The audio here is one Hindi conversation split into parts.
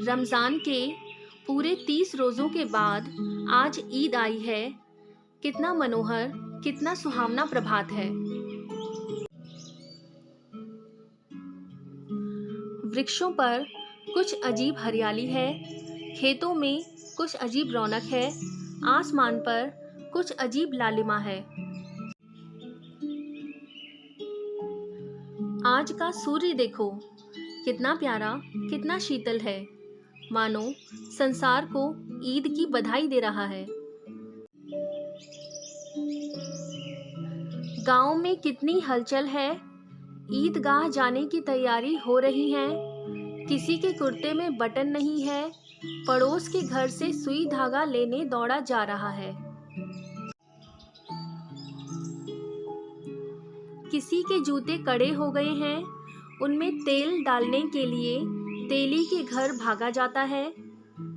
रमज़ान के पूरे 30 रोज़ों के बाद आज ईद आई है। कितना मनोहर, कितना सुहावना प्रभात है। वृक्षों पर कुछ अजीब हरियाली है, खेतों में कुछ अजीब रौनक है, आसमान पर कुछ अजीब लालिमा है। आज का सूर्य देखो, कितना प्यारा, कितना शीतल है, मानो संसार को ईद की बधाई दे रहा है। गांव में कितनी हलचल है, ईदगाह जाने की तैयारी हो रही है। किसी के कुर्ते में बटन नहीं है, पड़ोस के घर से सुई धागा लेने दौड़ा जा रहा है। किसी के जूते कड़े हो गए हैं, उनमें तेल डालने के लिए तेली के घर भागा जाता है।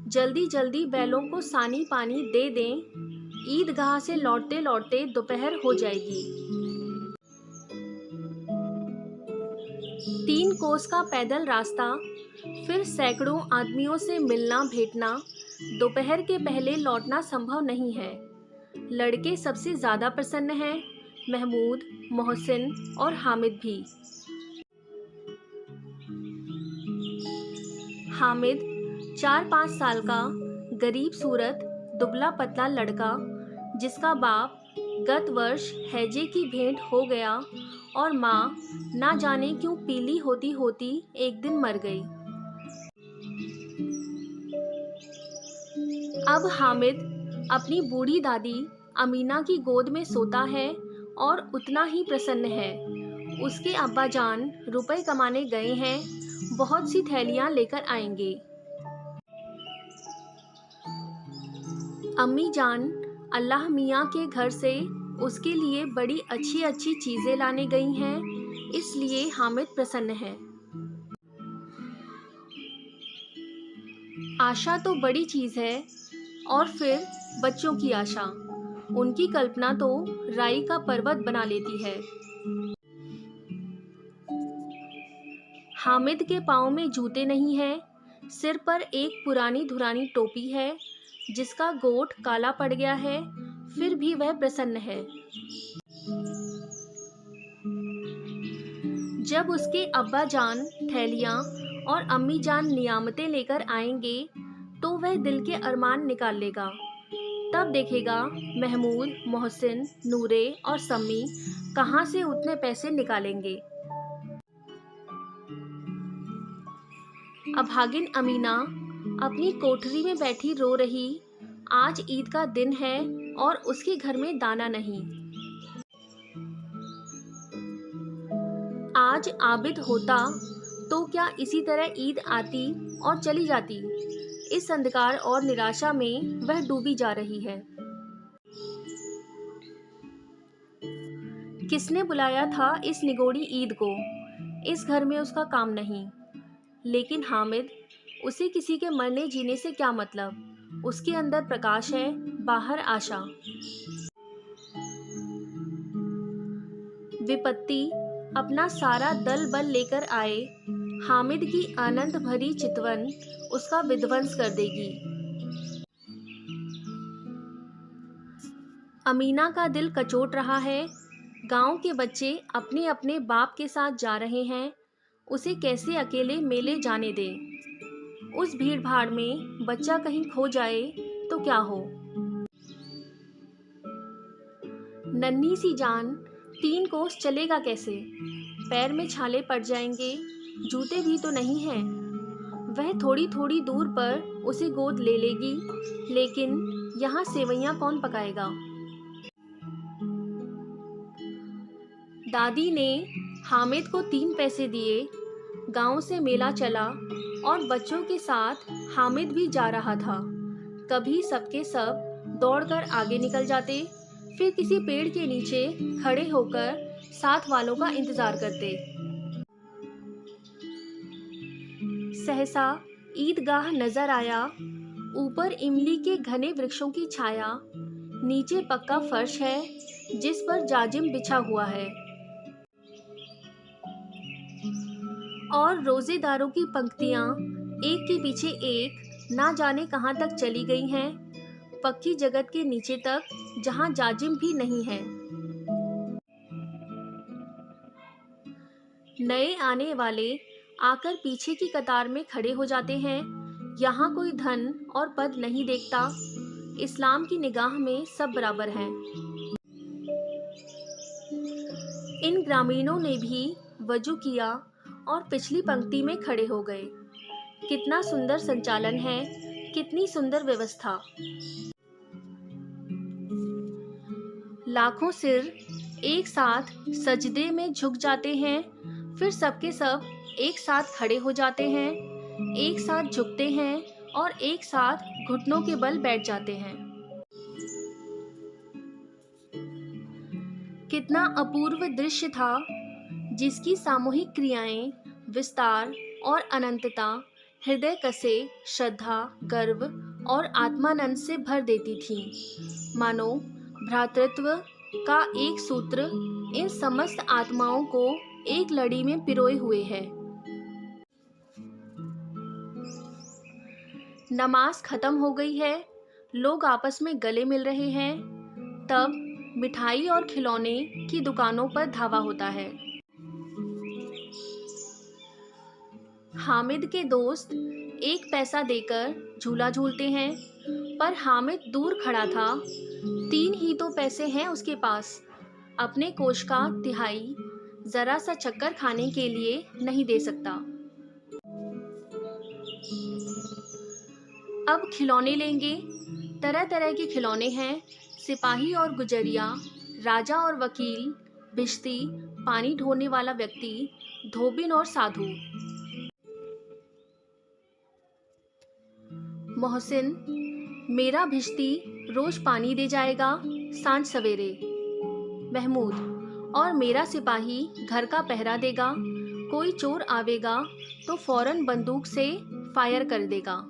जल्दी जल्दी बैलों को सानी पानी दे दें, ईदगाह से लौटते लौटते दोपहर हो जाएगी। 3 कोस का पैदल रास्ता, फिर सैकड़ों आदमियों से मिलना भेंटना, दोपहर के पहले लौटना संभव नहीं है। लड़के सबसे ज़्यादा प्रसन्न हैं, महमूद, मोहसिन और हामिद भी। हामिद 4-5 साल का गरीब सूरत दुबला पतला लड़का, जिसका बाप गत वर्ष हैजे की भेंट हो गया और माँ ना जाने क्यों पीली होती होती एक दिन मर गई। अब हामिद अपनी बूढ़ी दादी अमीना की गोद में सोता है और उतना ही प्रसन्न है। उसके अब्बा जान रुपए कमाने गए हैं, बहुत सी थैलियां लेकर आएंगे। अम्मी जान अल्लाह मियाँ के घर से उसके लिए बड़ी अच्छी अच्छी चीज़ें लाने गई हैं, इसलिए हामिद प्रसन्न है। आशा तो बड़ी चीज़ है, और फिर बच्चों की आशा, उनकी कल्पना तो राई का पर्वत बना लेती है। हामिद के पाँव में जूते नहीं हैं, सिर पर एक पुरानी धुरानी टोपी है जिसका गोट काला पड़ गया है, फिर भी वह प्रसन्न है। जब उसके अब्बा जान थैलियाँ और अम्मी जान नियामतें लेकर आएंगे तो वह दिल के अरमान निकाल लेगा। तब देखेगा महमूद, मोहसिन, नूरे और सम्मी कहाँ से उतने पैसे निकालेंगे। अभागिन अमीना अपनी कोठरी में बैठी रो रही, आज ईद का दिन है और उसके घर में दाना नहीं। आज आबिद होता तो क्या इसी तरह ईद आती और चली जाती। इस अंधकार और निराशा में वह डूबी जा रही है। किसने बुलाया था इस निगोड़ी ईद को, इस घर में उसका काम नहीं। लेकिन हामिद, उसे किसी के मरने जीने से क्या मतलब, उसके अंदर प्रकाश है, बाहर आशा। विपत्ति अपना सारा दल बल लेकर आए, हामिद की आनंद भरी चितवन उसका विध्वंस कर देगी। अमीना का दिल कचोट रहा है, गांव के बच्चे अपने अपने बाप के साथ जा रहे हैं, उसे कैसे अकेले मेले जाने दे। उस भीड़ भाड़ में बच्चा कहीं खो जाए तो क्या हो। नन्ही सी जान 3 कोस चलेगा कैसे, पैर में छाले पड़ जाएंगे, जूते भी तो नहीं हैं। वह थोड़ी थोड़ी दूर पर उसे गोद ले लेगी, लेकिन यहाँ सेवैयाँ कौन पकाएगा। दादी ने हामिद को 3 पैसे दिए, गांव से मेला चला और बच्चों के साथ हामिद भी जा रहा था। कभी सबके सब दौड़कर आगे निकल जाते, फिर किसी पेड़ के नीचे खड़े होकर साथ वालों का इंतजार करते। सहसा ईदगाह नजर आया, ऊपर इमली के घने वृक्षों की छाया, नीचे पक्का फर्श है जिस पर जाजिम बिछा हुआ है और रोजेदारों की पंक्तियां एक के पीछे एक ना जाने कहाँ तक चली गई हैं, पक्की जगत के नीचे तक, जहाँ जाजिम भी नहीं है। नए आने वाले आकर पीछे की कतार में खड़े हो जाते हैं। यहाँ कोई धन और पद नहीं देखता। इस्लाम की निगाह में सब बराबर हैं। इन ग्रामीणों ने भी वजू किया और पिछली पंक्ति में खड़े हो गए। कितना सुंदर संचालन है, कितनी सुंदर व्यवस्था। लाखों सिर एक साथ सजदे में झुक जाते हैं, फिर सबके सब एक साथ खड़े हो जाते हैं, एक साथ झुकते हैं और एक साथ घुटनों के बल बैठ जाते हैं। कितना अपूर्व दृश्य था, जिसकी सामूहिक क्रियाएं, विस्तार और अनंतता हृदय कसे श्रद्धा, गर्व और आत्मानंद से भर देती थीं। मानो भ्रातृत्व का एक सूत्र इन समस्त आत्माओं को एक लड़ी में पिरोए हुए है। नमाज खत्म हो गई है, लोग आपस में गले मिल रहे हैं। तब मिठाई और खिलौने की दुकानों पर धावा होता है। हामिद के दोस्त 1 पैसा देकर झूला झूलते हैं, पर हामिद दूर खड़ा था। 3 ही तो पैसे हैं उसके पास। अपने कोष का तिहाई जरा सा चक्कर खाने के लिए नहीं दे सकता। अब खिलौने लेंगे। तरह तरह के खिलौने हैं। सिपाही और गुजरिया, राजा और वकील, भिश्ती, पानी ढोने वाला व्यक्ति, धोबिन और साधु। मोहसिन, मेरा भिश्ती रोज पानी दे जाएगा सांझ सवेरे। महमूद, और मेरा सिपाही घर का पहरा देगा। कोई चोर आवेगा तो फौरन बंदूक से फायर कर देगा।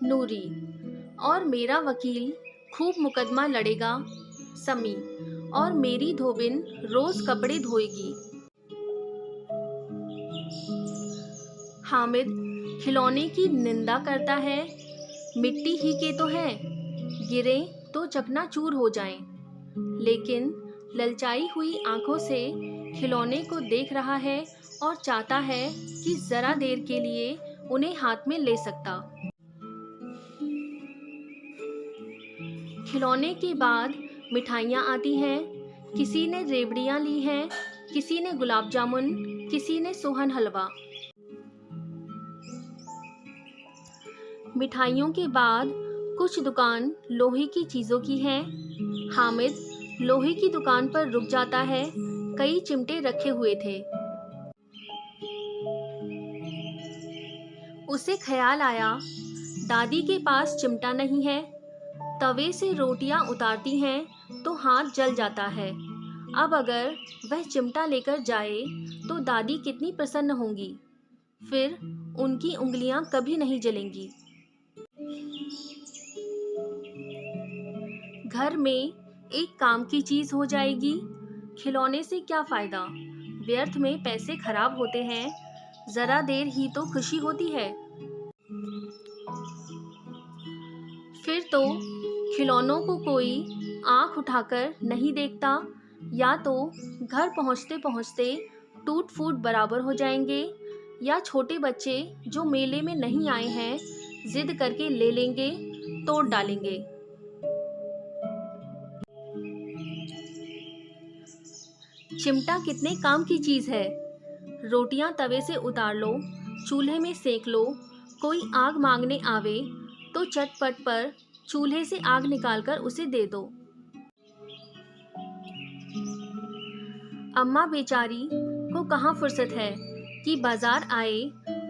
नूरी, और मेरा वकील खूब मुकदमा लड़ेगा। समी, और मेरी धोबिन रोज कपड़े धोएगी। हामिद खिलौने की निंदा करता है। मिट्टी ही के तो हैं, गिरे तो चकनाचूर हो जाएं। लेकिन ललचाई हुई आंखों से खिलौने को देख रहा है और चाहता है कि जरा देर के लिए उन्हें हाथ में ले सकता। खिलौने के बाद मिठाइयाँ आती हैं। किसी ने रेवड़ियाँ ली हैं, किसी ने गुलाब जामुन, किसी ने सोहन हलवा। मिठाइयों के बाद कुछ दुकान लोहे की चीज़ों की हैं। हामिद लोहे की दुकान पर रुक जाता है। कई चिमटे रखे हुए थे। उसे ख्याल आया, दादी के पास चिमटा नहीं है। तवे से रोटियां उतारती हैं तो हाथ जल जाता है। अब अगर वह चिमटा लेकर जाए तो दादी कितनी प्रसन्न होंगी। फिर उनकी उंगलियां कभी नहीं जलेंगी। घर में एक काम की चीज हो जाएगी। खिलौने से क्या फायदा, व्यर्थ में पैसे खराब होते हैं। जरा देर ही तो खुशी होती है। फिर तो खिलौनों को कोई आंख उठाकर नहीं देखता, या तो घर पहुंचते पहुंचते टूट फूट बराबर हो जाएंगे, या छोटे बच्चे जो मेले में नहीं आए हैं जिद करके ले लेंगे, तोड़ डालेंगे। चिमटा कितने काम की चीज़ है। रोटियां तवे से उतार लो, चूल्हे में सेक लो। कोई आग मांगने आवे तो चटपट पर चूल्हे से आग निकालकर उसे दे दो। अम्मा बेचारी को कहाँ फुर्सत है कि बाजार आए,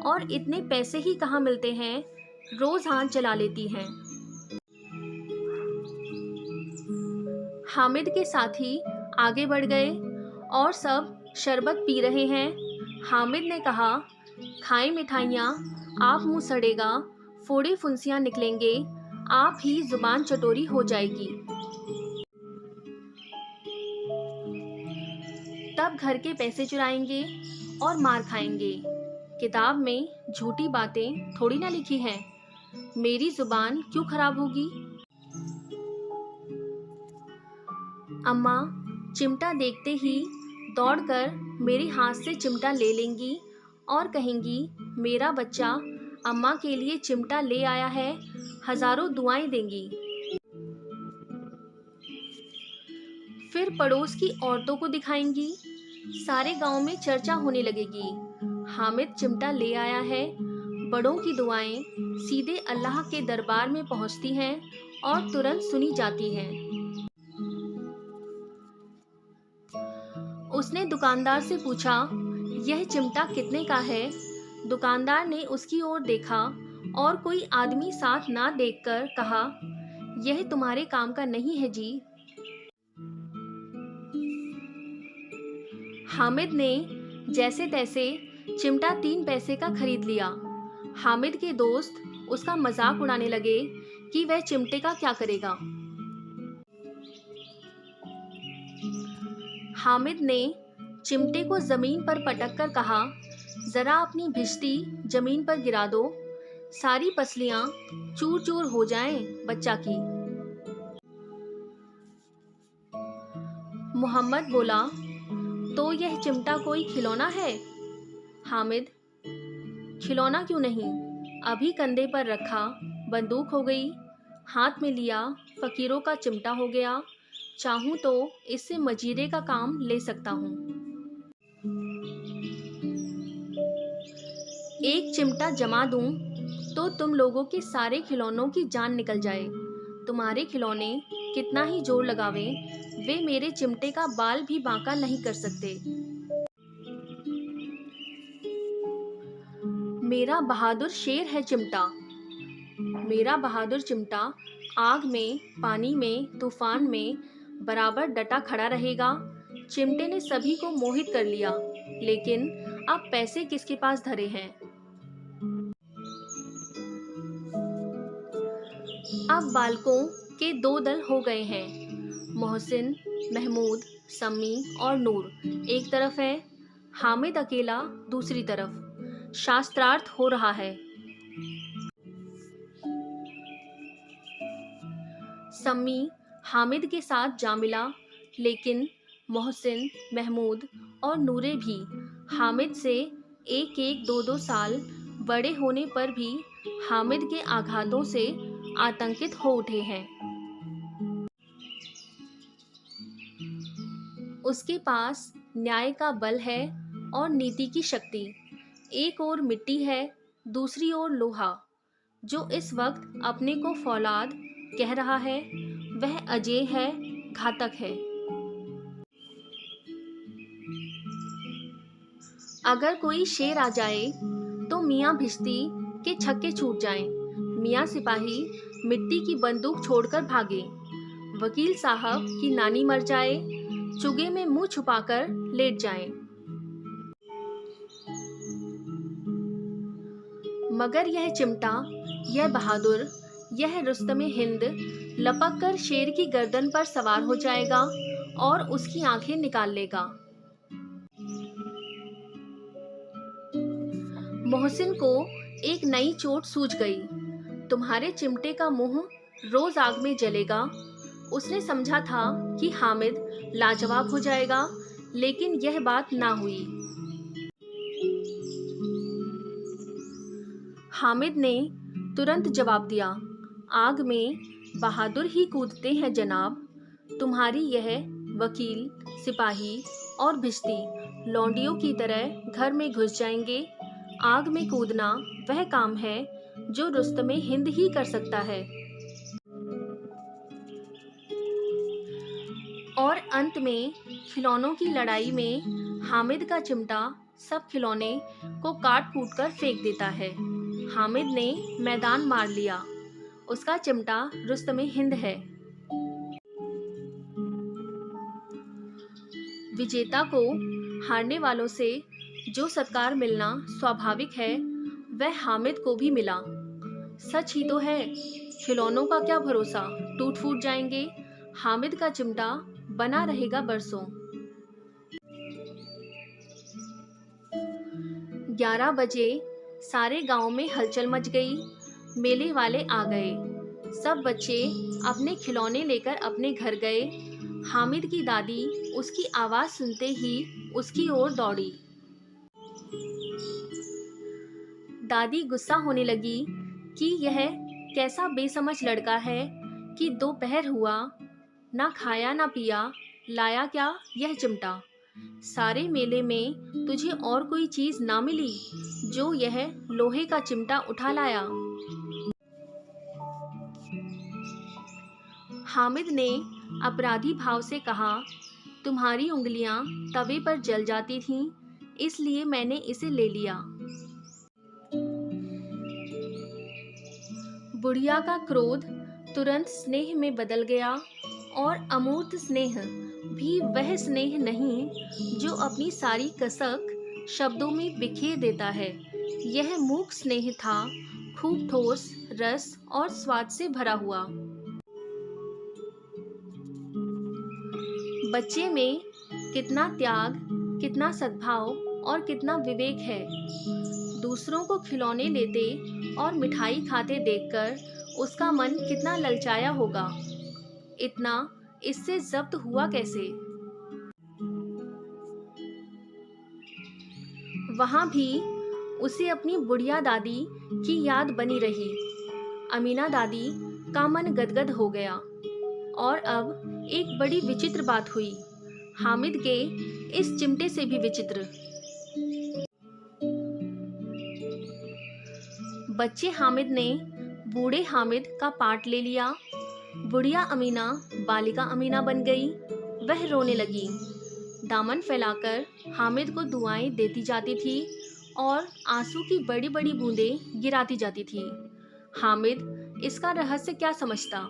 और इतने पैसे ही कहाँ मिलते हैं, रोज हाथ जला लेती हैं। हामिद के साथी आगे बढ़ गए और सब शरबत पी रहे हैं। हामिद ने कहा, खाएं मिठाइयाँ, आप मुंह सड़ेगा, फोड़े फुंसियाँ निकलेंगे, आप ही जुबान चटोरी हो जाएगी। तब घर के पैसे चुराएंगे और मार खाएंगे। किताब में झूठी बातें थोड़ी ना लिखी हैं। मेरी जुबान क्यों खराब होगी? अम्मा चिमटा देखते ही दौड़कर मेरे हाथ से चिमटा ले लेंगी और कहेंगी, मेरा बच्चा अम्मा के लिए चिमटा ले आया है, हजारों दुआएं देंगी। फिर पड़ोस की औरतों को दिखाएंगी। सारे गांव में चर्चा होने लगेगी, हामिद चिमटा ले आया है। बड़ों की दुआएं सीधे अल्लाह के दरबार में पहुंचती हैं और तुरंत सुनी जाती हैं। उसने दुकानदार से पूछा, यह चिमटा कितने का है? दुकानदार ने उसकी ओर देखा और कोई आदमी साथ ना देखकर कहा, यह तुम्हारे काम का नहीं है जी। हामिद ने जैसे तैसे चिमटा 3 पैसे का खरीद लिया। हामिद के दोस्त उसका मजाक उड़ाने लगे कि वह चिमटे का क्या करेगा। हामिद ने चिमटे को जमीन पर पटक कर कहा, जरा अपनी भिश्ती जमीन पर गिरा दो, सारी पसलियां चूर चूर हो जाएं बच्चा की। मोहम्मद बोला, तो यह चिमटा कोई खिलौना है? हामिद, खिलौना क्यों नहीं, अभी कंधे पर रखा बंदूक हो गई, हाथ में लिया फकीरों का चिमटा हो गया। चाहूं तो इससे मजीरे का काम ले सकता हूँ। एक चिमटा जमा दूं तो तुम लोगों के सारे खिलौनों की जान निकल जाए। तुम्हारे खिलौने कितना ही जोर लगावे, वे मेरे चिमटे का बाल भी बांका नहीं कर सकते। मेरा बहादुर शेर है चिमटा। मेरा बहादुर चिमटा आग में, पानी में, तूफान में बराबर डटा खड़ा रहेगा। चिमटे ने सभी को मोहित कर लिया, लेकिन अब पैसे किसके पास धरे हैं? अब बालकों के 2 दल हो गए हैं। मोहसिन, महमूद, सम्मी और नूर एक तरफ है, हामिद अकेला दूसरी तरफ। शास्त्रार्थ हो रहा है। सम्मी हामिद के साथ जा मिला, लेकिन मोहसिन, महमूद और नूरे भी हामिद से 1-1, 2-2 साल बड़े होने पर भी हामिद के आघातों से आतंकित हो उठे हैं। उसके पास न्याय का बल है और नीति की शक्ति। एक ओर मिट्टी है, दूसरी ओर लोहा। जो इस वक्त अपने को फौलाद कह रहा है, वह अजेय है, घातक है। अगर कोई शेर आ जाए तो मियाँ भिश्ती के छक्के छूट जाएं, मियाँ सिपाही मिट्टी की बंदूक छोड़कर भागे, वकील साहब की नानी मर जाए, चुगे में मुंह छुपाकर लेट जाएं। मगर यह चिमटा, यह बहादुर, यह रुस्तमे हिंद लपक कर शेर की गर्दन पर सवार हो जाएगा और उसकी आंखें निकाल लेगा। मोहसिन को एक नई चोट सूझ गई। तुम्हारे चिमटे का मुंह रोज आग में जलेगा। उसने समझा था कि हामिद लाजवाब हो जाएगा, लेकिन यह बात ना हुई। हामिद ने तुरंत जवाब दिया, आग में बहादुर ही कूदते हैं जनाब। तुम्हारी यह वकील, सिपाही और भिश्ती लौंडियों की तरह घर में घुस जाएंगे। आग में कूदना वह काम है जो रुस्तमे हिंद ही कर सकता है। और अंत में खिलौनों की लड़ाई में हामिद का चिमटा सब खिलौने को काट कूट कर फेंक देता है। हामिद ने मैदान मार लिया। उसका चिमटा रुस्तमे हिंद है। विजेता को हारने वालों से जो सत्कार मिलना स्वाभाविक है, वह हामिद को भी मिला। सच ही तो है, खिलौनों का क्या भरोसा, टूट फूट जाएंगे। हामिद का चिमटा बना रहेगा बरसों। 11 बजे सारे गांव में हलचल मच गई। मेले वाले आ गए। सब बच्चे अपने खिलौने लेकर अपने घर गए। हामिद की दादी उसकी आवाज़ सुनते ही उसकी ओर दौड़ी। दादी गुस्सा होने लगी कि यह कैसा बेसमझ लड़का है कि दोपहर हुआ, ना खाया ना पिया, लाया क्या यह चिमटा। सारे मेले में तुझे और कोई चीज़ ना मिली जो यह लोहे का चिमटा उठा लाया। हामिद ने अपराधी भाव से कहा, तुम्हारी उंगलियां तवे पर जल जाती थीं, इसलिए मैंने इसे ले लिया। बुढ़िया का क्रोध तुरंत स्नेह में बदल गया और अमूर्त स्नेह भी वह स्नेह नहीं जो अपनी सारी कसक शब्दों में बिखेर देता है। यह मूक स्नेह था, खूब ठोस, रस और स्वाद से भरा हुआ। बच्चे में कितना त्याग, कितना सद्भाव और कितना विवेक है। दूसरों को खिलौने लेते और मिठाई खाते देखकर उसका मन कितना ललचाया होगा। इतना इससे जब्त हुआ कैसे? वहाँ भी उसे अपनी बुढ़िया दादी की याद बनी रही। अमीना दादी का मन गदगद हो गया। और अब एक बड़ी विचित्र बात हुई, हामिद के इस चिमटे से भी विचित्र। बच्चे हामिद ने बूढ़े हामिद का पार्ट ले लिया। बुढ़िया अमीना बालिका अमीना बन गई। वह रोने लगी, दामन फैलाकर हामिद को दुआएं देती जाती थी और आंसू की बड़ी बड़ी बूंदें गिराती जाती थी। हामिद इसका रहस्य क्या समझता?